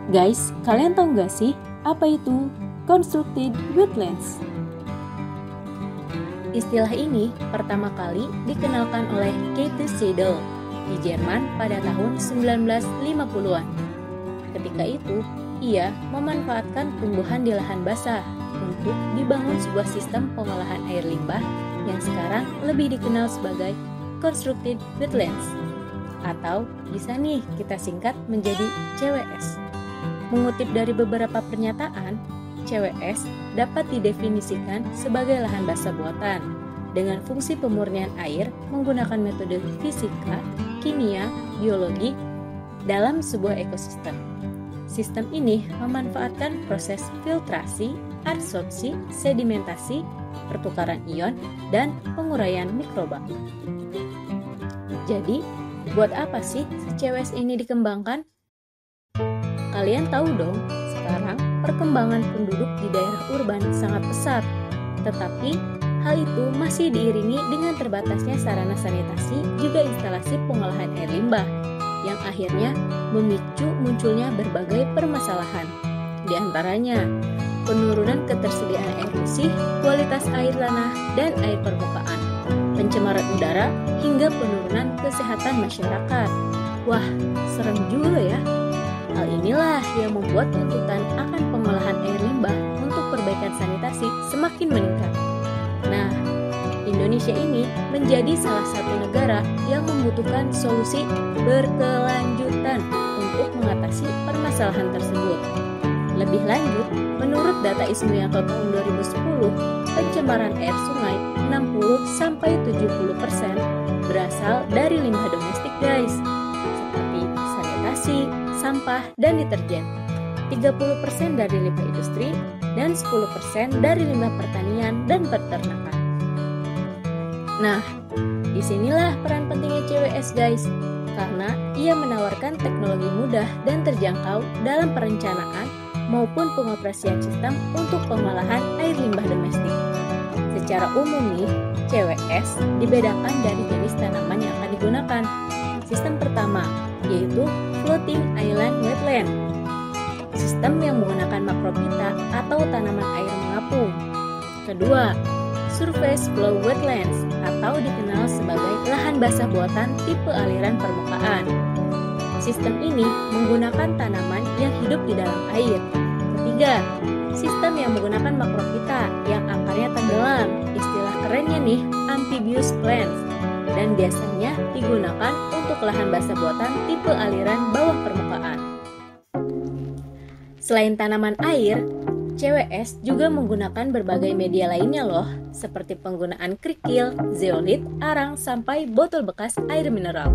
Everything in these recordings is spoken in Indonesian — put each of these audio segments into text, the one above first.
Guys, kalian tahu nggak sih apa itu constructed wetlands? Istilah ini pertama kali dikenalkan oleh Käthe Seidel di Jerman pada tahun 1950-an. Ketika itu, ia memanfaatkan tumbuhan di lahan basah untuk dibangun sebuah sistem pengolahan air limbah yang sekarang lebih dikenal sebagai constructed wetlands, atau bisa nih kita singkat menjadi CWS. Mengutip dari beberapa pernyataan, CWS dapat didefinisikan sebagai lahan basah buatan dengan fungsi pemurnian air menggunakan metode fisika, kimia, biologi dalam sebuah ekosistem. Sistem ini memanfaatkan proses filtrasi, adsorpsi, sedimentasi, pertukaran ion, dan penguraian mikroba. Jadi, buat apa sih si CWS ini dikembangkan? Kalian tahu dong, sekarang perkembangan penduduk di daerah urban sangat pesat, tetapi hal itu masih diiringi dengan terbatasnya sarana sanitasi juga instalasi pengolahan air limbah, yang akhirnya memicu munculnya berbagai permasalahan. Di antaranya, penurunan ketersediaan air bersih, kualitas air tanah dan air permukaan, pencemaran udara, hingga penurunan kesehatan masyarakat. Wah, serem juga ya. Hal inilah yang membuat tuntutan akan pengolahan air limbah untuk perbaikan sanitasi semakin meningkat. Nah, Indonesia ini menjadi salah satu negara yang membutuhkan solusi berkelanjutan untuk mengatasi permasalahan tersebut. Lebih lanjut, menurut data Ismuyanto tahun 2010, pencemaran air sungai 60-70% berasal dari limbah domestik, guys, seperti sanitasi, sampah, dan deterjen, 30% dari limbah industri, dan 10% dari limbah pertanian dan peternakan. Nah, disinilah peran pentingnya CWS, guys, karena ia menawarkan teknologi mudah dan terjangkau dalam perencanaan maupun pengoperasian sistem untuk pengolahan air limbah domestik. Secara umum nih, CWS dibedakan dari jenis tanaman yang akan digunakan. Sistem pertama, yaitu Floating Island Wetland, sistem yang menggunakan makropita atau tanaman air mengapung. Kedua, Surface Flow Wetlands atau dikenal sebagai lahan basah buatan tipe aliran permukaan. Sistem ini menggunakan tanaman yang hidup di dalam air. Ketiga, sistem yang menggunakan makropita yang akarnya tenggelam, istilah kerennya nih, amphibious plants, dan biasanya digunakan untuk lahan basah buatan tipe aliran bawah permukaan. Selain tanaman air, CWS juga menggunakan berbagai media lainnya loh, seperti penggunaan kerikil, zeolit, arang, sampai botol bekas air mineral.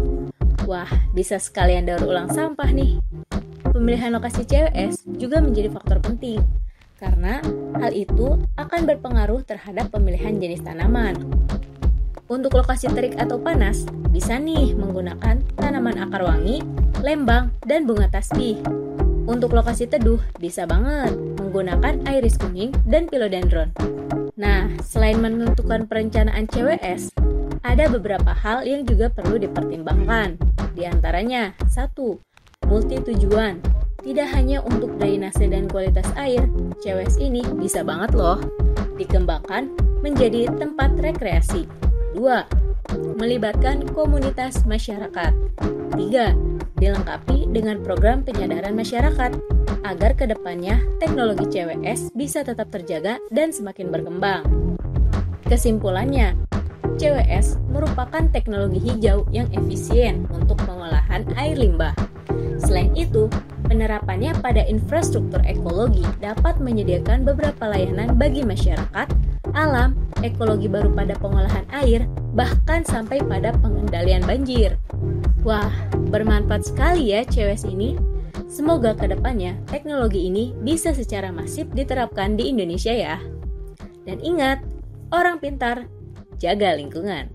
Wah, bisa sekalian daur ulang sampah nih. Pemilihan lokasi CWS juga menjadi faktor penting, karena hal itu akan berpengaruh terhadap pemilihan jenis tanaman. Untuk lokasi terik atau panas, bisa nih menggunakan tanaman akar wangi, lembang, dan bunga tasbih. Untuk lokasi teduh, bisa banget menggunakan iris kuning dan philodendron. Nah, selain menentukan perencanaan CWS, ada beberapa hal yang juga perlu dipertimbangkan. Di antaranya, 1. Multi tujuan. Tidak hanya untuk drainase dan kualitas air, CWS ini bisa banget loh dikembangkan menjadi tempat rekreasi. 2. Melibatkan komunitas masyarakat. 3. Dilengkapi dengan program penyadaran masyarakat agar kedepannya teknologi CWS bisa tetap terjaga dan semakin berkembang. Kesimpulannya, CWS merupakan teknologi hijau yang efisien untuk pengolahan air limbah. Selain itu, penerapannya pada infrastruktur ekologi dapat menyediakan beberapa layanan bagi masyarakat, alam, ekologi baru pada pengolahan air, bahkan sampai pada pengendalian banjir. Wah, bermanfaat sekali ya CWS ini. Semoga kedepannya teknologi ini bisa secara masif diterapkan di Indonesia ya. Dan ingat, orang pintar, jaga lingkungan.